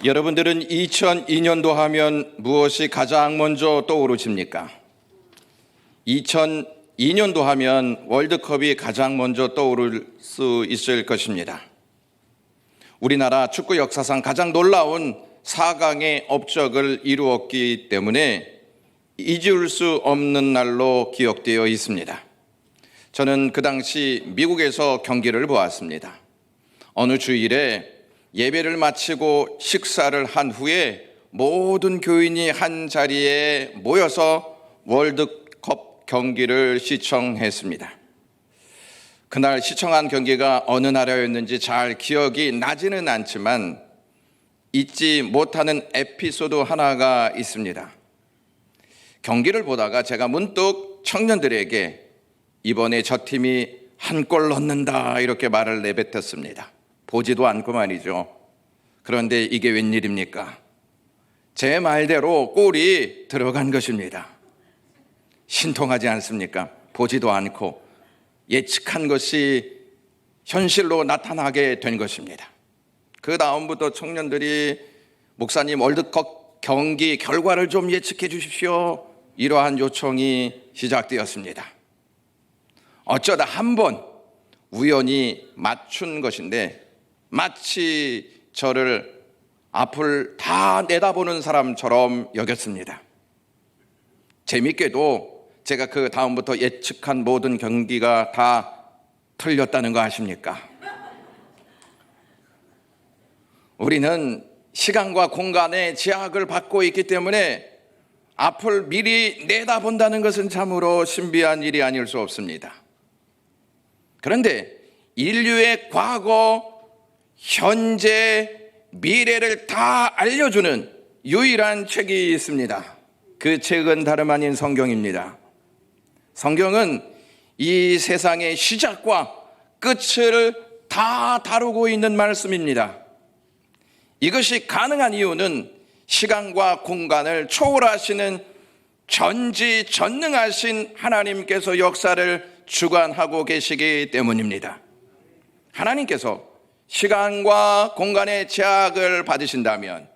여러분들은 2002년도 하면 무엇이 가장 먼저 떠오르십니까? 2002년도 하면 월드컵이 가장 먼저 떠오를 수 있을 것입니다. 우리나라 축구 역사상 가장 놀라운 4강의 업적을 이루었기 때문에 잊을 수 없는 날로 기억되어 있습니다. 저는 그 당시 미국에서 경기를 보았습니다. 어느 주일에 예배를 마치고 식사를 한 후에 모든 교인이 한 자리에 모여서 월드컵 경기를 시청했습니다. 그날 시청한 경기가 어느 나라였는지 잘 기억이 나지는 않지만 잊지 못하는 에피소드 하나가 있습니다. 경기를 보다가 제가 문득 청년들에게 이번에 저 팀이 한 골 넣는다 이렇게 말을 내뱉었습니다. 보지도 않고 말이죠. 그런데 이게 웬일입니까? 제 말대로 골이 들어간 것입니다. 신통하지 않습니까? 보지도 않고 예측한 것이 현실로 나타나게 된 것입니다. 그 다음부터 청년들이 목사님 월드컵 경기 결과를 좀 예측해 주십시오. 이러한 요청이 시작되었습니다. 어쩌다 한 번 우연히 맞춘 것인데 마치 저를 앞을 다 내다보는 사람처럼 여겼습니다. 재밌게도 제가 그 다음부터 예측한 모든 경기가 다 틀렸다는 거 아십니까? 우리는 시간과 공간의 제약을 받고 있기 때문에 앞을 미리 내다본다는 것은 참으로 신비한 일이 아닐 수 없습니다. 그런데 인류의 과거, 현재, 미래를 다 알려주는 유일한 책이 있습니다. 그 책은 다름 아닌 성경입니다. 성경은 이 세상의 시작과 끝을 다 다루고 있는 말씀입니다. 이것이 가능한 이유는 시간과 공간을 초월하시는 전지전능하신 하나님께서 역사를 주관하고 계시기 때문입니다. 하나님께서 시간과 공간의 제약을 받으신다면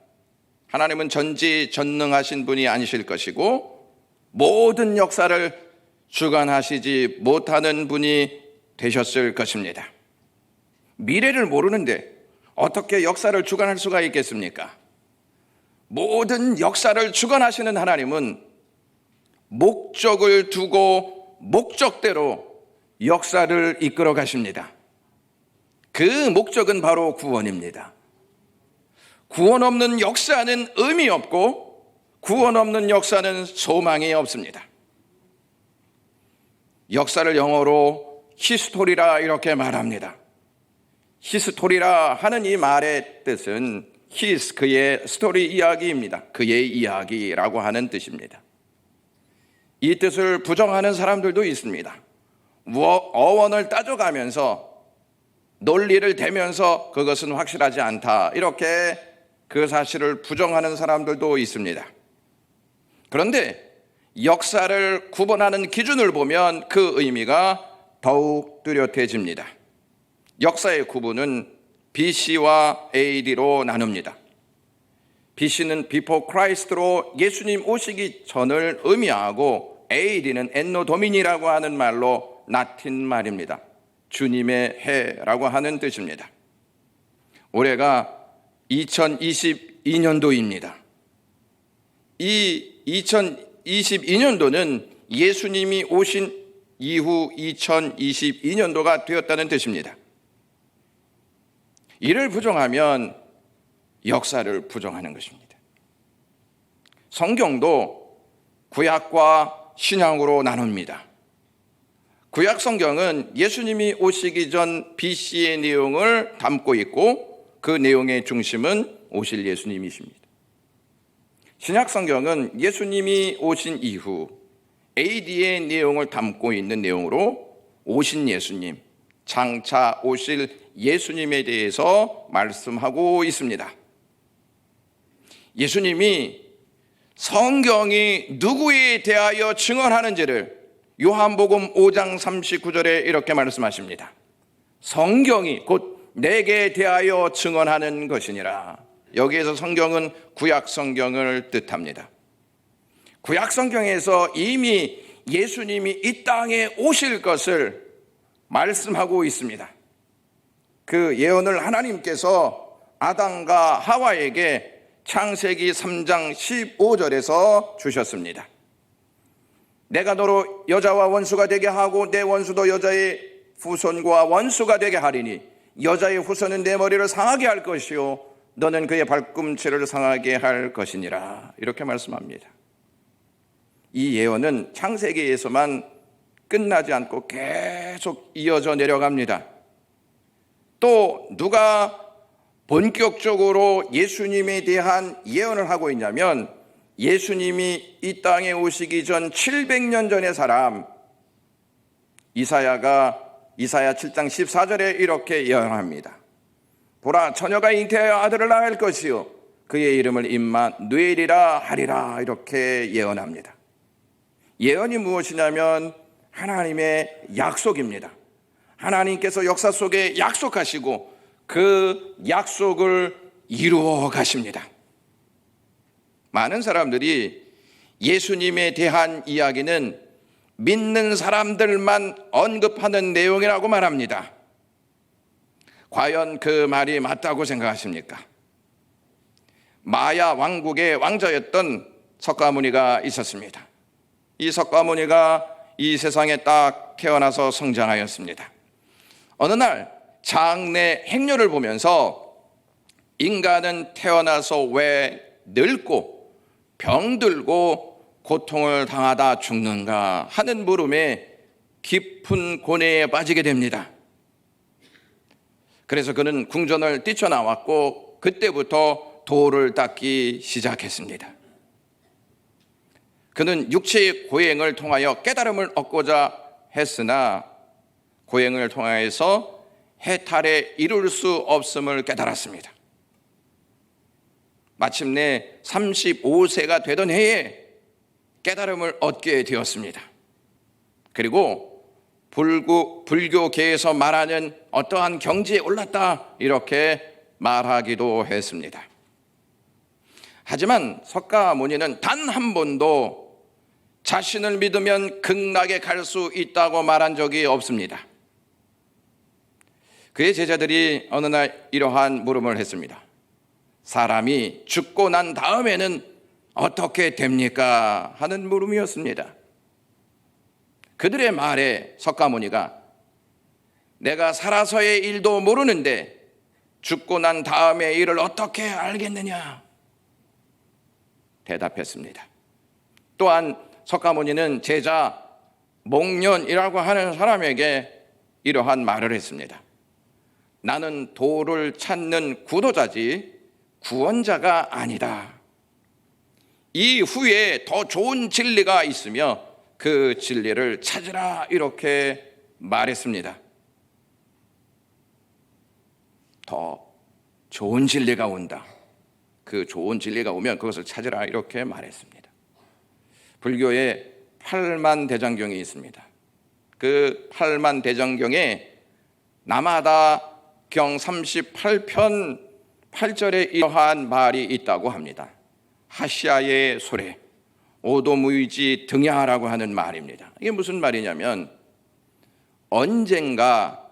하나님은 전지전능하신 분이 아니실 것이고 모든 역사를 주관하시지 못하는 분이 되셨을 것입니다. 미래를 모르는데 어떻게 역사를 주관할 수가 있겠습니까? 모든 역사를 주관하시는 하나님은 목적을 두고 목적대로 역사를 이끌어 가십니다. 그 목적은 바로 구원입니다. 구원 없는 역사는 의미 없고 구원 없는 역사는 소망이 없습니다. 역사를 영어로 히스토리라 이렇게 말합니다. 히스토리라 하는 이 말의 뜻은 히스, 그의 스토리 이야기입니다. 그의 이야기라고 하는 뜻입니다. 이 뜻을 부정하는 사람들도 있습니다. 어원을 따져가면서 논리를 대면서 그것은 확실하지 않다 이렇게 그 사실을 부정하는 사람들도 있습니다. 그런데 역사를 구분하는 기준을 보면 그 의미가 더욱 뚜렷해집니다. 역사의 구분은 BC와 AD로 나눕니다. BC는 Before Christ로 예수님 오시기 전을 의미하고 AD는 Anno Domini라고 하는 말로 라틴 말입니다. 주님의 해라고 하는 뜻입니다. 올해가 2022년도입니다. 이 2022년도는 예수님이 오신 이후 2022년도가 되었다는 뜻입니다. 이를 부정하면 역사를 부정하는 것입니다. 성경도 구약과 신약으로 나눕니다. 구약 성경은 예수님이 오시기 전 BC의 내용을 담고 있고 그 내용의 중심은 오실 예수님이십니다. 신약 성경은 예수님이 오신 이후 AD의 내용을 담고 있는 내용으로 오신 예수님, 장차 오실 예수님에 대해서 말씀하고 있습니다. 예수님이 성경이 누구에 대하여 증언하는지를 요한복음 5장 39절에 이렇게 말씀하십니다. 성경이 곧 내게 대하여 증언하는 것이니라. 여기에서 성경은 구약 성경을 뜻합니다. 구약 성경에서 이미 예수님이 이 땅에 오실 것을 말씀하고 있습니다. 그 예언을 하나님께서 아담과 하와에게 창세기 3장 15절에서 주셨습니다. 내가 너로 여자와 원수가 되게 하고 내 원수도 여자의 후손과 원수가 되게 하리니 여자의 후손은 내 머리를 상하게 할 것이요 너는 그의 발꿈치를 상하게 할 것이니라. 이렇게 말씀합니다. 이 예언은 창세기에서만 끝나지 않고 계속 이어져 내려갑니다. 또 누가 본격적으로 예수님에 대한 예언을 하고 있냐면 예수님이 이 땅에 오시기 전 700년 전의 사람 이사야 7장 14절에 이렇게 예언합니다. 보라 처녀가 잉태하여 아들을 낳을 것이요 그의 이름을 임마누엘이라 하리라. 이렇게 예언합니다. 예언이 무엇이냐면 하나님의 약속입니다. 하나님께서 역사 속에 약속하시고 그 약속을 이루어 가십니다. 많은 사람들이 예수님에 대한 이야기는 믿는 사람들만 언급하는 내용이라고 말합니다. 과연 그 말이 맞다고 생각하십니까? 마야 왕국의 왕자였던 석가모니가 있었습니다. 이 석가모니가 이 세상에 딱 태어나서 성장하였습니다. 어느 날 장래 행렬을 보면서 인간은 태어나서 왜 늙고 병들고 고통을 당하다 죽는가 하는 물음에 깊은 고뇌에 빠지게 됩니다. 그래서 그는 궁전을 뛰쳐나왔고 그때부터 돌을 닦기 시작했습니다. 그는 육체의 고행을 통하여 깨달음을 얻고자 했으나 고행을 통하여서 해탈에 이룰 수 없음을 깨달았습니다. 마침내 35세가 되던 해에 깨달음을 얻게 되었습니다. 그리고 불교계에서 말하는 어떠한 경지에 올랐다 이렇게 말하기도 했습니다. 하지만 석가모니는 단 한 번도 자신을 믿으면 극락에 갈 수 있다고 말한 적이 없습니다. 그의 제자들이 어느 날 이러한 물음을 했습니다. 사람이 죽고 난 다음에는 어떻게 됩니까? 하는 물음이었습니다. 그들의 말에 석가모니가 내가 살아서의 일도 모르는데 죽고 난 다음의 일을 어떻게 알겠느냐? 대답했습니다. 또한 석가모니는 제자 목련이라고 하는 사람에게 이러한 말을 했습니다. 나는 도를 찾는 구도자지 구원자가 아니다. 이후에 더 좋은 진리가 있으며 그 진리를 찾으라 이렇게 말했습니다. 더 좋은 진리가 온다. 그 좋은 진리가 오면 그것을 찾으라 이렇게 말했습니다. 불교에 팔만대장경이 있습니다. 그 팔만대장경에 남하다 경 38편 8절에 이러한 말이 있다고 합니다. 하시아의 소래 오도무이지 등야라고 하는 말입니다. 이게 무슨 말이냐면 언젠가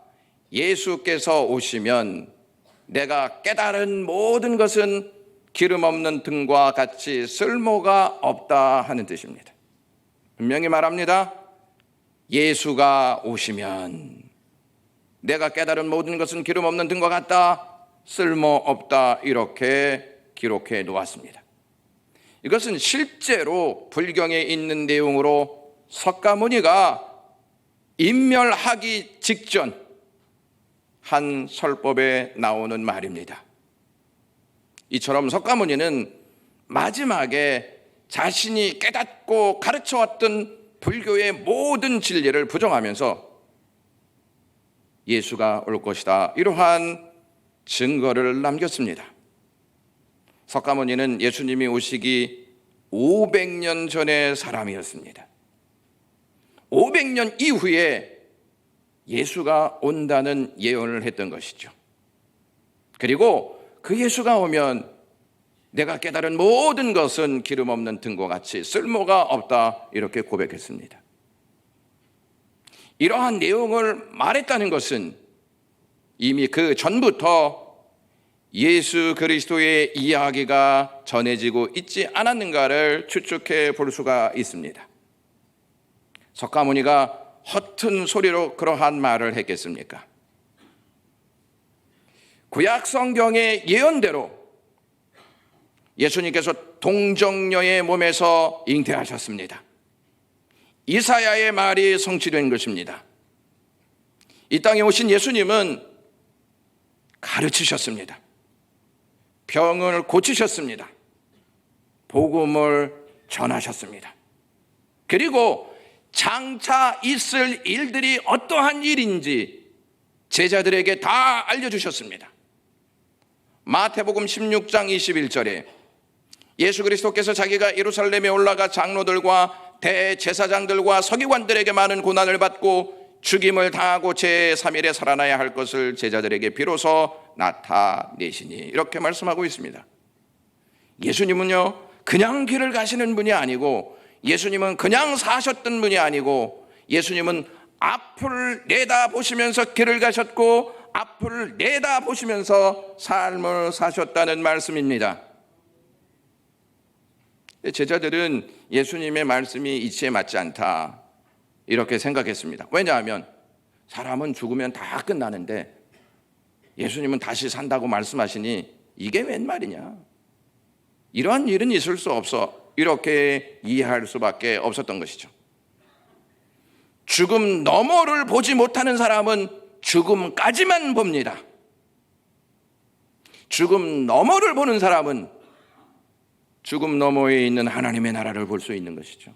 예수께서 오시면 내가 깨달은 모든 것은 기름 없는 등과 같이 쓸모가 없다 하는 뜻입니다. 분명히 말합니다. 예수가 오시면 내가 깨달은 모든 것은 기름 없는 등과 같다, 쓸모없다 이렇게 기록해 놓았습니다. 이것은 실제로 불경에 있는 내용으로 석가모니가 인멸하기 직전 한 설법에 나오는 말입니다. 이처럼 석가모니는 마지막에 자신이 깨닫고 가르쳐왔던 불교의 모든 진리를 부정하면서 예수가 올 것이다 이러한 증거를 남겼습니다. 석가모니는 예수님이 오시기 500년 전의 사람이었습니다. 500년 이후에 예수가 온다는 예언을 했던 것이죠. 그리고 그 예수가 오면 내가 깨달은 모든 것은 기름 없는 등과 같이 쓸모가 없다, 이렇게 고백했습니다. 이러한 내용을 말했다는 것은 이미 그 전부터 예수 그리스도의 이야기가 전해지고 있지 않았는가를 추측해 볼 수가 있습니다. 석가모니가 허튼 소리로 그러한 말을 했겠습니까? 구약 성경의 예언대로 예수님께서 동정녀의 몸에서 잉태하셨습니다. 이사야의 말이 성취된 것입니다. 이 땅에 오신 예수님은 가르치셨습니다. 병을 고치셨습니다. 복음을 전하셨습니다. 그리고 장차 있을 일들이 어떠한 일인지 제자들에게 다 알려주셨습니다. 마태복음 16장 21절에 예수 그리스도께서 자기가 예루살렘에 올라가 장로들과 대제사장들과 서기관들에게 많은 고난을 받고 죽임을 당하고 제3일에 살아나야 할 것을 제자들에게 비로소 나타내시니, 이렇게 말씀하고 있습니다. 예수님은요, 그냥 길을 가시는 분이 아니고, 예수님은 그냥 사셨던 분이 아니고, 예수님은 앞을 내다보시면서 길을 가셨고 앞을 내다보시면서 삶을 사셨다는 말씀입니다. 제자들은 예수님의 말씀이 이치에 맞지 않다, 이렇게 생각했습니다. 왜냐하면 사람은 죽으면 다 끝나는데 예수님은 다시 산다고 말씀하시니 이게 웬 말이냐, 이러한 일은 있을 수 없어, 이렇게 이해할 수밖에 없었던 것이죠. 죽음 너머를 보지 못하는 사람은 죽음까지만 봅니다. 죽음 너머를 보는 사람은 죽음 너머에 있는 하나님의 나라를 볼 수 있는 것이죠.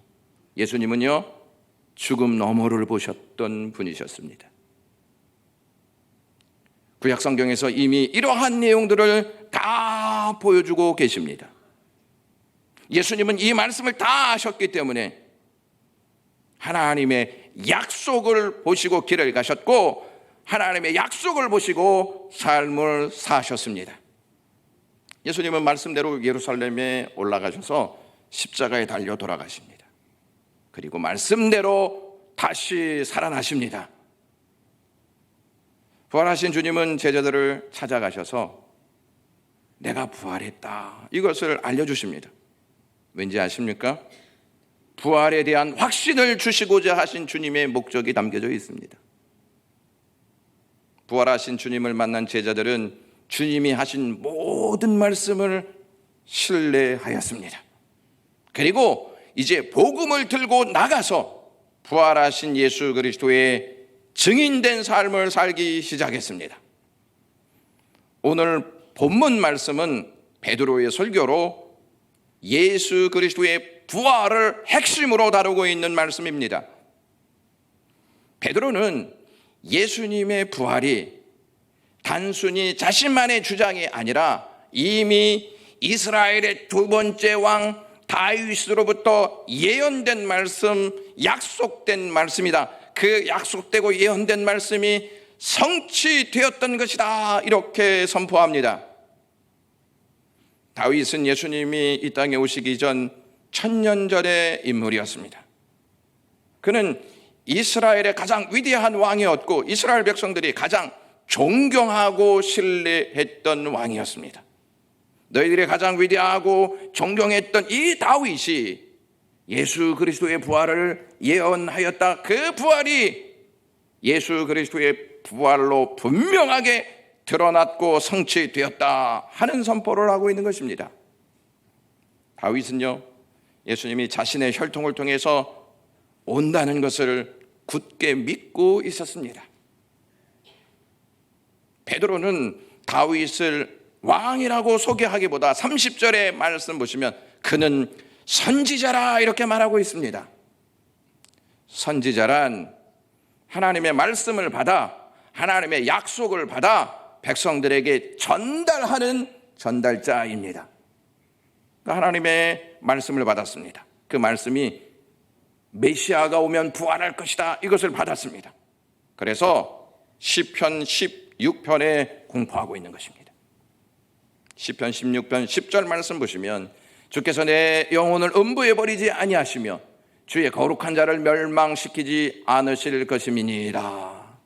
예수님은요, 죽음 너머를 보셨던 분이셨습니다. 구약 성경에서 이미 이러한 내용들을 다 보여주고 계십니다. 예수님은 이 말씀을 다 하셨기 때문에 하나님의 약속을 보시고 길을 가셨고 하나님의 약속을 보시고 삶을 사셨습니다. 예수님은 말씀대로 예루살렘에 올라가셔서 십자가에 달려 돌아가십니다. 그리고 말씀대로 다시 살아나십니다. 부활하신 주님은 제자들을 찾아가셔서 내가 부활했다, 이것을 알려주십니다. 왠지 아십니까? 부활에 대한 확신을 주시고자 하신 주님의 목적이 담겨져 있습니다. 부활하신 주님을 만난 제자들은 주님이 하신 모든 말씀을 신뢰하였습니다. 그리고 이제 복음을 들고 나가서 부활하신 예수 그리스도의 증인된 삶을 살기 시작했습니다. 오늘 본문 말씀은 베드로의 설교로 예수 그리스도의 부활을 핵심으로 다루고 있는 말씀입니다. 베드로는 예수님의 부활이 단순히 자신만의 주장이 아니라 이미 이스라엘의 두 번째 왕 다윗으로부터 예언된 말씀, 약속된 말씀이다, 그 약속되고 예언된 말씀이 성취되었던 것이다, 이렇게 선포합니다. 다윗은 예수님이 이 땅에 오시기 전 1000년 전의 인물이었습니다. 그는 이스라엘의 가장 위대한 왕이었고 이스라엘 백성들이 가장 존경하고 신뢰했던 왕이었습니다. 너희들이 가장 위대하고 존경했던 이 다윗이 예수 그리스도의 부활을 예언하였다. 그 부활이 예수 그리스도의 부활로 분명하게 드러났고 성취되었다 하는 선포를 하고 있는 것입니다. 다윗은요, 예수님이 자신의 혈통을 통해서 온다는 것을 굳게 믿고 있었습니다. 베드로는 다윗을 왕이라고 소개하기보다 30절의 말씀 보시면 그는 선지자라, 이렇게 말하고 있습니다. 선지자란 하나님의 말씀을 받아 하나님의 약속을 받아 백성들에게 전달하는 전달자입니다. 하나님의 말씀을 받았습니다. 그 말씀이 메시아가 오면 부활할 것이다, 이것을 받았습니다. 그래서 시편 16편에 공포하고 있는 것입니다. 시편 16편 10절 말씀 보시면 주께서 내 영혼을 음부에 버리지 아니하시며 주의 거룩한 자를 멸망시키지 않으실 것임이니이다.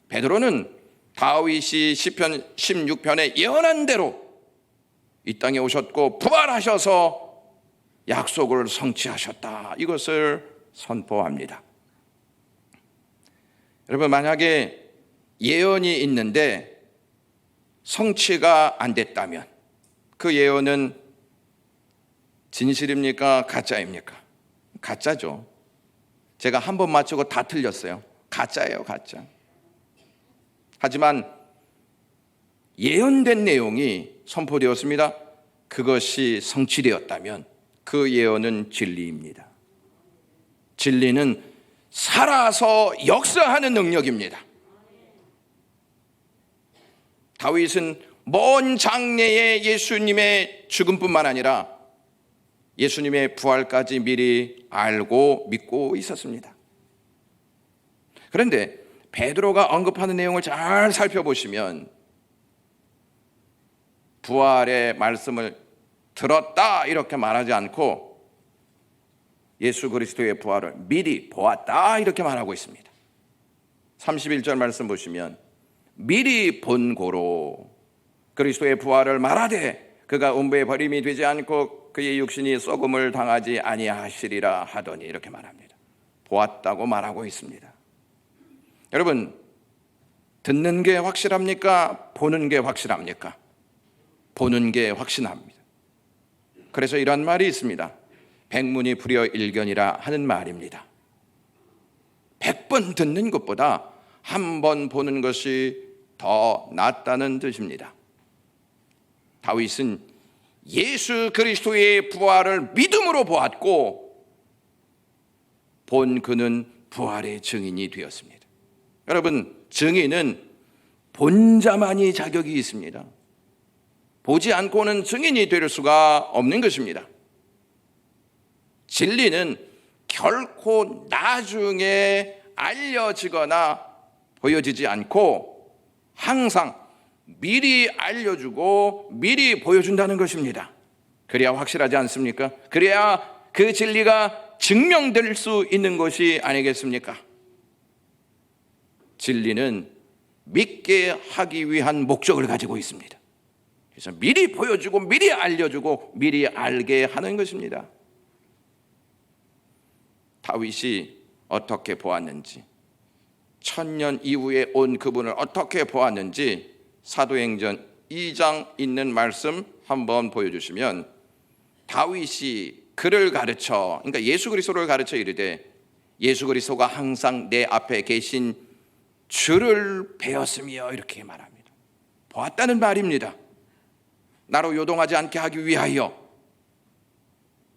베드로는 다윗이 시편 16편에 예언한 대로 이 땅에 오셨고 부활하셔서 약속을 성취하셨다, 이것을 선포합니다. 여러분, 만약에 예언이 있는데 성취가 안 됐다면 그 예언은 진실입니까? 가짜입니까? 가짜죠. 제가 한 번 맞추고 다 틀렸어요. 가짜예요, 가짜. 하지만 예언된 내용이 선포되었습니다. 그것이 성취되었다면 그 예언은 진리입니다. 진리는 살아서 역사하는 능력입니다. 다윗은 먼 장래에 예수님의 죽음뿐만 아니라 예수님의 부활까지 미리 알고 믿고 있었습니다. 그런데 베드로가 언급하는 내용을 잘 살펴보시면 부활의 말씀을 들었다 이렇게 말하지 않고 예수 그리스도의 부활을 미리 보았다 이렇게 말하고 있습니다. 31절 말씀 보시면 미리 본 고로 그리스도의 부활을 말하되 그가 음부에 버림이 되지 않고 그의 육신이 썩음을 당하지 아니하시리라 하더니 이렇게 말합니다. 보았다고 말하고 있습니다. 여러분, 듣는 게 확실합니까? 보는 게 확실합니까? 보는 게 확신합니다. 그래서 이런 말이 있습니다. 백문이 불여일견이라 하는 말입니다. 100번 듣는 것보다 한 번 보는 것이 더 낫다는 뜻입니다. 다윗은 예수 그리스도의 부활을 믿음으로 보았고 본 그는 부활의 증인이 되었습니다. 여러분, 증인은 본 자만이 자격이 있습니다. 보지 않고는 증인이 될 수가 없는 것입니다. 진리는 결코 나중에 알려지거나 보여지지 않고 항상 미리 알려주고 미리 보여준다는 것입니다. 그래야 확실하지 않습니까? 그래야 그 진리가 증명될 수 있는 것이 아니겠습니까? 진리는 믿게 하기 위한 목적을 가지고 있습니다. 그래서 미리 보여주고 미리 알려주고 미리 알게 하는 것입니다. 다윗이 어떻게 보았는지, 1000년 이후에 온 그분을 어떻게 보았는지 사도행전 2장 있는 말씀 한번 보여주시면 다윗이 그를 가르쳐, 그러니까 예수 그리스도를 가르쳐 이르되 예수 그리스도가 항상 내 앞에 계신 주를 배웠으며 이렇게 말합니다. 보았다는 말입니다. 나로 요동하지 않게 하기 위하여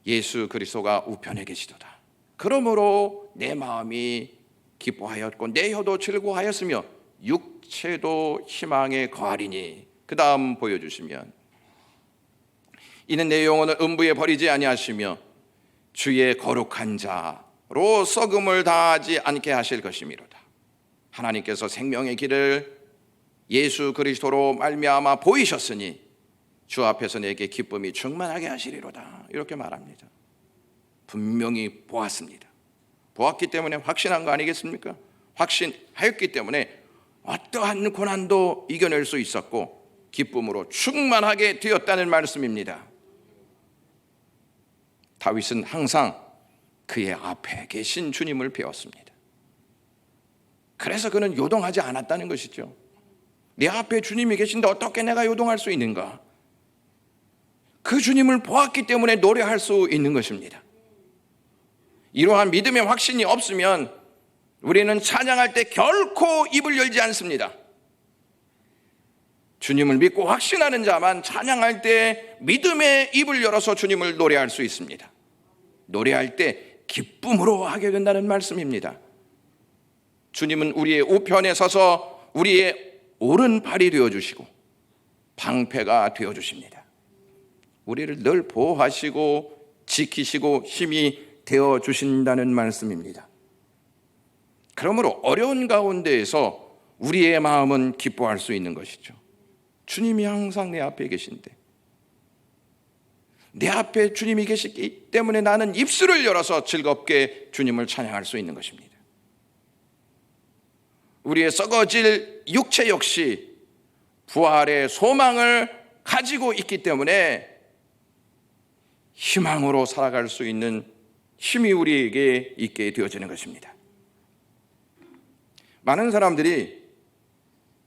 예수 그리스도가 우편에 계시도다. 그러므로 내 마음이 기뻐하였고 내 혀도 즐거워하였으며 육체도 희망에 거하리니. 그 다음 보여주시면 이는 내 영혼을 음부에 버리지 아니하시며 주의 거룩한 자로 썩음을 당하지 않게 하실 것이미로다. 하나님께서 생명의 길을 예수 그리스도로 말미암아 보이셨으니 주 앞에서 내게 기쁨이 충만하게 하시리로다. 이렇게 말합니다. 분명히 보았습니다. 보았기 때문에 확신한 거 아니겠습니까? 확신하였기 때문에 어떠한 고난도 이겨낼 수 있었고 기쁨으로 충만하게 되었다는 말씀입니다. 다윗은 항상 그의 앞에 계신 주님을 배웠습니다. 그래서 그는 요동하지 않았다는 것이죠. 내 앞에 주님이 계신데 어떻게 내가 요동할 수 있는가? 그 주님을 보았기 때문에 노래할 수 있는 것입니다. 이러한 믿음의 확신이 없으면 우리는 찬양할 때 결코 입을 열지 않습니다. 주님을 믿고 확신하는 자만 찬양할 때 믿음의 입을 열어서 주님을 노래할 수 있습니다. 노래할 때 기쁨으로 하게 된다는 말씀입니다. 주님은 우리의 우편에 서서 우리의 오른팔이 되어주시고 방패가 되어주십니다. 우리를 늘 보호하시고 지키시고 힘이 되어주신다는 말씀입니다. 그러므로 어려운 가운데에서 우리의 마음은 기뻐할 수 있는 것이죠. 주님이 항상 내 앞에 계신데, 내 앞에 주님이 계시기 때문에 나는 입술을 열어서 즐겁게 주님을 찬양할 수 있는 것입니다. 우리의 썩어질 육체 역시 부활의 소망을 가지고 있기 때문에 희망으로 살아갈 수 있는 힘이 우리에게 있게 되어지는 것입니다. 많은 사람들이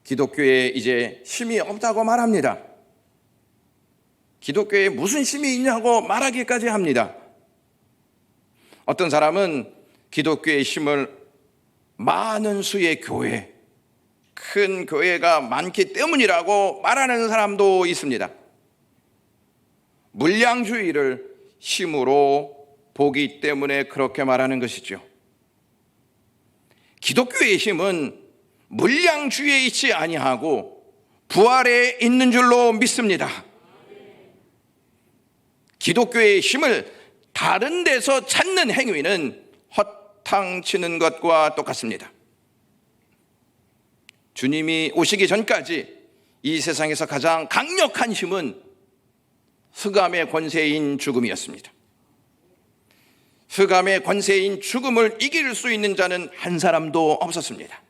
기독교에 이제 힘이 없다고 말합니다. 기독교에 무슨 힘이 있냐고 말하기까지 합니다. 어떤 사람은 기독교의 힘을 많은 수의 교회, 큰 교회가 많기 때문이라고 말하는 사람도 있습니다. 물량주의를 힘으로 보기 때문에 그렇게 말하는 것이죠. 기독교의 힘은 물량주의에 있지 아니하고 부활에 있는 줄로 믿습니다. 기독교의 힘을 다른 데서 찾는 행위는 헛탕치는 것과 똑같습니다. 주님이 오시기 전까지 이 세상에서 가장 강력한 힘은 흑암의 권세인 죽음이었습니다. 흑암의 권세인 죽음을 이길 수 있는 자는 한 사람도 없었습니다.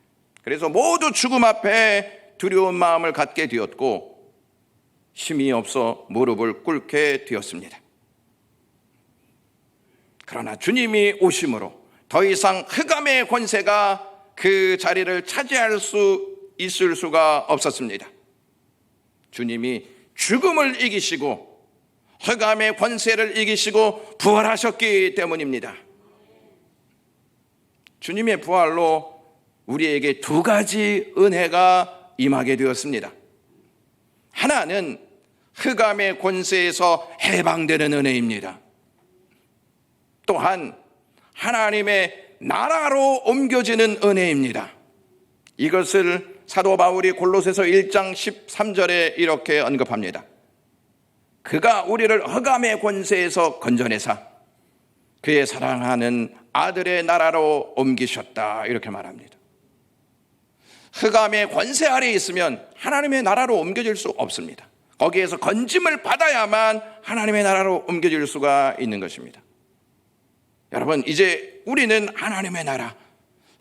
그래서 모두 죽음 앞에 두려운 마음을 갖게 되었고 힘이 없어 무릎을 꿇게 되었습니다. 그러나 주님이 오심으로 더 이상 흑암의 권세가 그 자리를 차지할 수 있을 수가 없었습니다. 주님이 죽음을 이기시고 흑암의 권세를 이기시고 부활하셨기 때문입니다. 주님의 부활로 우리에게 두 가지 은혜가 임하게 되었습니다. 하나는 흑암의 권세에서 해방되는 은혜입니다. 또한 하나님의 나라로 옮겨지는 은혜입니다. 이것을 사도 바울이 골로새서 1장 13절에 이렇게 언급합니다. 그가 우리를 흑암의 권세에서 건져내사 그의 사랑하는 아들의 나라로 옮기셨다, 이렇게 말합니다. 흑암의 권세 아래에 있으면 하나님의 나라로 옮겨질 수 없습니다. 거기에서 건짐을 받아야만 하나님의 나라로 옮겨질 수가 있는 것입니다. 여러분, 이제 우리는 하나님의 나라,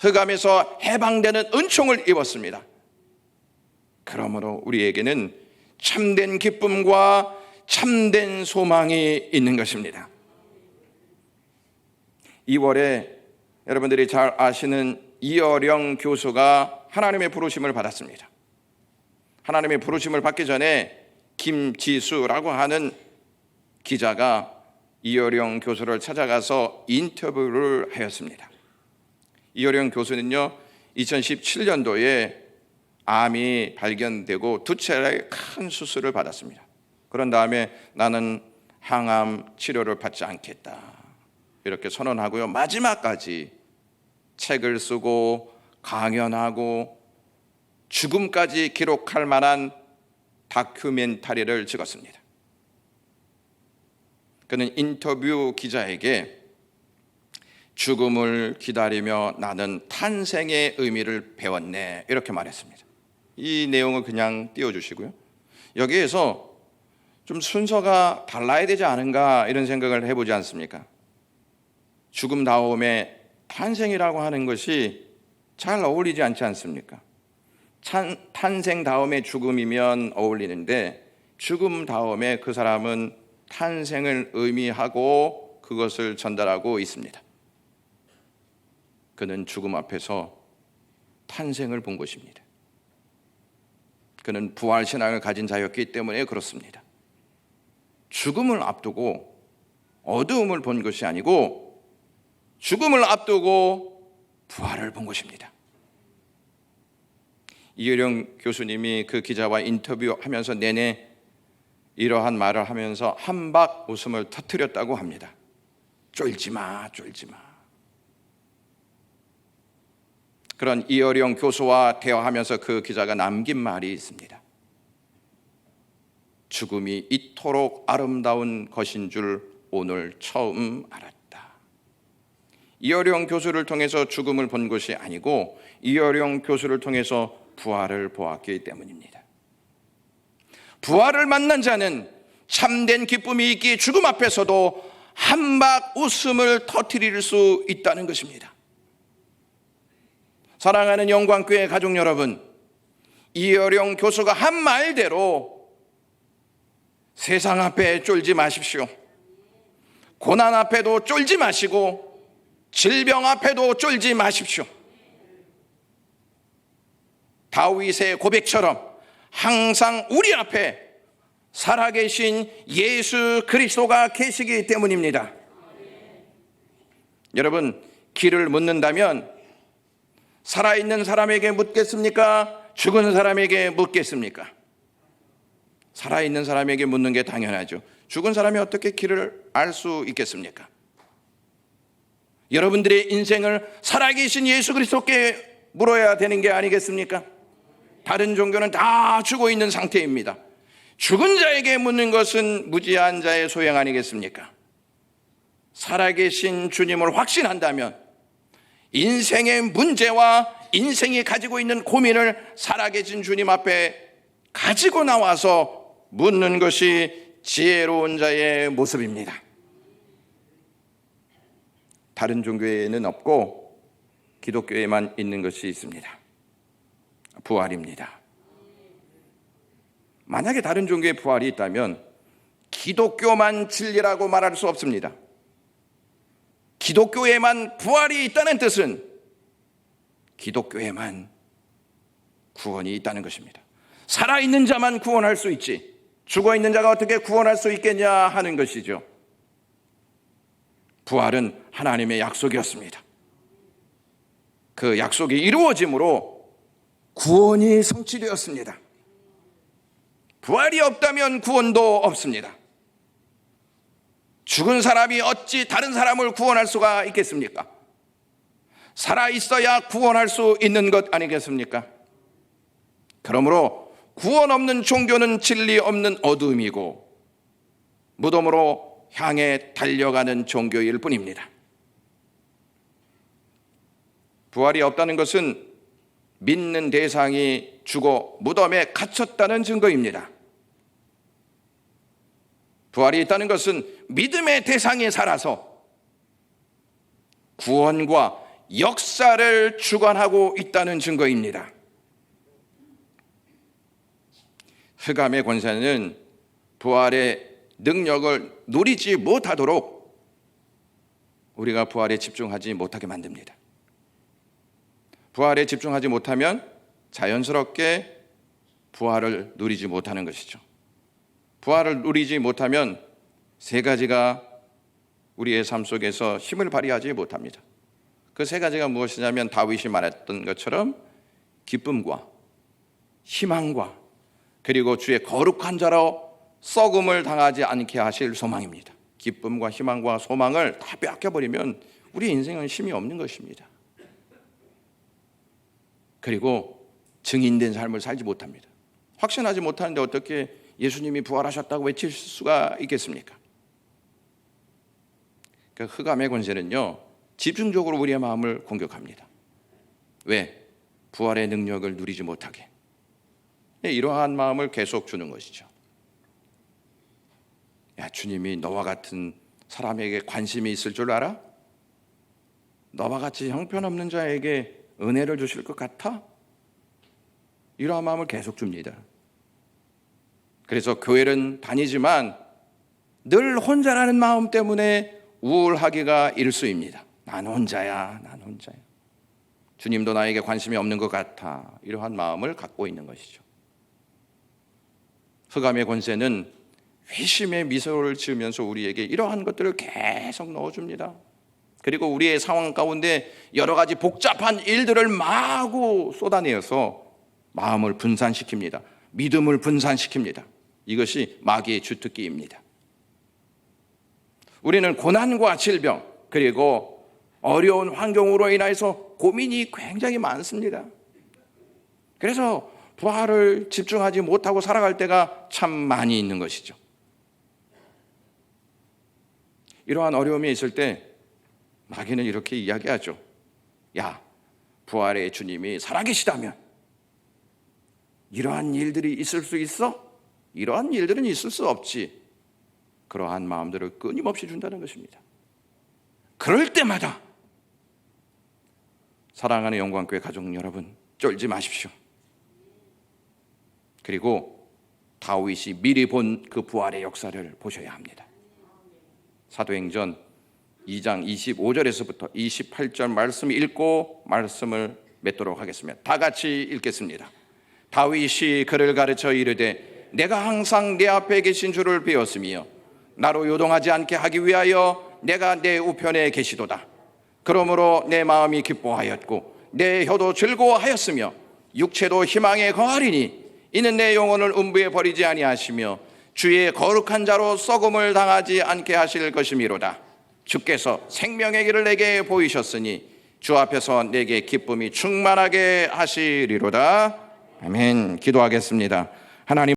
흑암에서 해방되는 은총을 입었습니다. 그러므로 우리에게는 참된 기쁨과 참된 소망이 있는 것입니다. 2월에 여러분들이 잘 아시는 이어령 교수가 하나님의 부르심을 받았습니다. 하나님의 부르심을 받기 전에 김지수라고 하는 기자가 이어령 교수를 찾아가서 인터뷰를 하였습니다. 이어령 교수는요, 2017년도에 암이 발견되고 두 차례 큰 수술을 받았습니다. 그런 다음에 나는 항암 치료를 받지 않겠다, 이렇게 선언하고요, 마지막까지 책을 쓰고 강연하고 죽음까지 기록할 만한 다큐멘터리를 찍었습니다. 그는 인터뷰 기자에게 죽음을 기다리며 나는 탄생의 의미를 배웠네, 이렇게 말했습니다. 이 내용을 그냥 띄워주시고요, 여기에서 좀 순서가 달라야 되지 않은가 이런 생각을 해보지 않습니까? 죽음 다음에 탄생이라고 하는 것이 잘 어울리지 않지 않습니까? 탄생 다음에 죽음이면 어울리는데 죽음 다음에 그 사람은 탄생을 의미하고 그것을 전달하고 있습니다. 그는 죽음 앞에서 탄생을 본 것입니다. 그는 부활신앙을 가진 자였기 때문에 그렇습니다. 죽음을 앞두고 어두움을 본 것이 아니고 죽음을 앞두고 부활을 본 것입니다. 이어령 교수님이 그 기자와 인터뷰하면서 내내 이러한 말을 하면서 한박 웃음을 터뜨렸다고 합니다. 쫄지 마, 쫄지 마. 그런 이어령 교수와 대화하면서 그 기자가 남긴 말이 있습니다. 죽음이 이토록 아름다운 것인 줄 오늘 처음 알았다. 이어령 교수를 통해서 죽음을 본 것이 아니고 이어령 교수를 통해서 부활을 보았기 때문입니다. 부활을 만난 자는 참된 기쁨이 있기에 죽음 앞에서도 한박 웃음을 터뜨릴 수 있다는 것입니다. 사랑하는 영광교회 가족 여러분, 이어령 교수가 한 말대로 세상 앞에 쫄지 마십시오. 고난 앞에도 쫄지 마시고 질병 앞에도 쫄지 마십시오. 다윗의 고백처럼 항상 우리 앞에 살아계신 예수 그리스도가 계시기 때문입니다. 여러분, 길을 묻는다면 살아있는 사람에게 묻겠습니까? 죽은 사람에게 묻겠습니까? 살아있는 사람에게 묻는 게 당연하죠. 죽은 사람이 어떻게 길을 알 수 있겠습니까? 여러분들의 인생을 살아계신 예수 그리스도께 물어야 되는 게 아니겠습니까? 다른 종교는 다 죽어 있는 상태입니다. 죽은 자에게 묻는 것은 무지한 자의 소양 아니겠습니까? 살아계신 주님을 확신한다면 인생의 문제와 인생이 가지고 있는 고민을 살아계신 주님 앞에 가지고 나와서 묻는 것이 지혜로운 자의 모습입니다. 다른 종교에는 없고 기독교에만 있는 것이 있습니다. 부활입니다. 만약에 다른 종교의 부활이 있다면 기독교만 진리라고 말할 수 없습니다. 기독교에만 부활이 있다는 뜻은 기독교에만 구원이 있다는 것입니다. 살아있는 자만 구원할 수 있지 죽어있는 자가 어떻게 구원할 수 있겠냐 하는 것이죠. 부활은 하나님의 약속이었습니다. 그 약속이 이루어짐으로 구원이 성취되었습니다. 부활이 없다면 구원도 없습니다. 죽은 사람이 어찌 다른 사람을 구원할 수가 있겠습니까? 살아있어야 구원할 수 있는 것 아니겠습니까? 그러므로 구원 없는 종교는 진리 없는 어둠이고 무덤으로 향해 달려가는 종교일 뿐입니다. 부활이 없다는 것은 믿는 대상이 죽어 무덤에 갇혔다는 증거입니다. 부활이 있다는 것은 믿음의 대상이 살아서 구원과 역사를 주관하고 있다는 증거입니다. 흑암의 권세는 부활의 능력을 누리지 못하도록 우리가 부활에 집중하지 못하게 만듭니다. 부활에 집중하지 못하면 자연스럽게 부활을 누리지 못하는 것이죠. 부활을 누리지 못하면 세 가지가 우리의 삶 속에서 힘을 발휘하지 못합니다. 그 세 가지가 무엇이냐면 다윗이 말했던 것처럼 기쁨과 희망과 그리고 주의 거룩한 자로 썩음을 당하지 않게 하실 소망입니다. 기쁨과 희망과 소망을 다 빼앗겨버리면 우리 인생은 힘이 없는 것입니다. 그리고 증인된 삶을 살지 못합니다. 확신하지 못하는데 어떻게 예수님이 부활하셨다고 외칠 수가 있겠습니까? 그 흑암의 권세는요, 집중적으로 우리의 마음을 공격합니다. 왜? 부활의 능력을 누리지 못하게. 이러한 마음을 계속 주는 것이죠. 야, 주님이 너와 같은 사람에게 관심이 있을 줄 알아? 너와 같이 형편없는 자에게 은혜를 주실 것 같아? 이러한 마음을 계속 줍니다. 그래서 교회는 다니지만 늘 혼자라는 마음 때문에 우울하기가 일쑤입니다. 난 혼자야, 난 혼자야. 주님도 나에게 관심이 없는 것 같아. 이러한 마음을 갖고 있는 것이죠. 흑암의 권세는 회심의 미소를 지으면서 우리에게 이러한 것들을 계속 넣어줍니다. 그리고 우리의 상황 가운데 여러 가지 복잡한 일들을 마구 쏟아내어서 마음을 분산시킵니다. 믿음을 분산시킵니다. 이것이 마귀의 주특기입니다. 우리는 고난과 질병 그리고 어려운 환경으로 인해서 고민이 굉장히 많습니다. 그래서 부활을 집중하지 못하고 살아갈 때가 참 많이 있는 것이죠. 이러한 어려움이 있을 때 마귀는 이렇게 이야기하죠. 야, 부활의 주님이 살아계시다면 이러한 일들이 있을 수 있어? 이러한 일들은 있을 수 없지. 그러한 마음들을 끊임없이 준다는 것입니다. 그럴 때마다 사랑하는 영광교회 가족 여러분, 쫄지 마십시오. 그리고 다윗이 미리 본 그 부활의 역사를 보셔야 합니다. 사도행전 2장 25절에서부터 28절 말씀 읽고 말씀을 맺도록 하겠습니다. 다 같이 읽겠습니다. 다윗이 그를 가르쳐 이르되 내가 항상 내 앞에 계신 주를 배웠으며 나로 요동하지 않게 하기 위하여 내가 내 우편에 계시도다. 그러므로 내 마음이 기뻐하였고 내 혀도 즐거워하였으며 육체도 희망에 거하리니 이는 내 영혼을 음부에 버리지 아니하시며 주의 거룩한 자로 썩음을 당하지 않게 하실 것이미로다. 주께서 생명의 길을 내게 보이셨으니 주 앞에서 내게 기쁨이 충만하게 하시리로다. 아멘. 기도하겠습니다. 하나님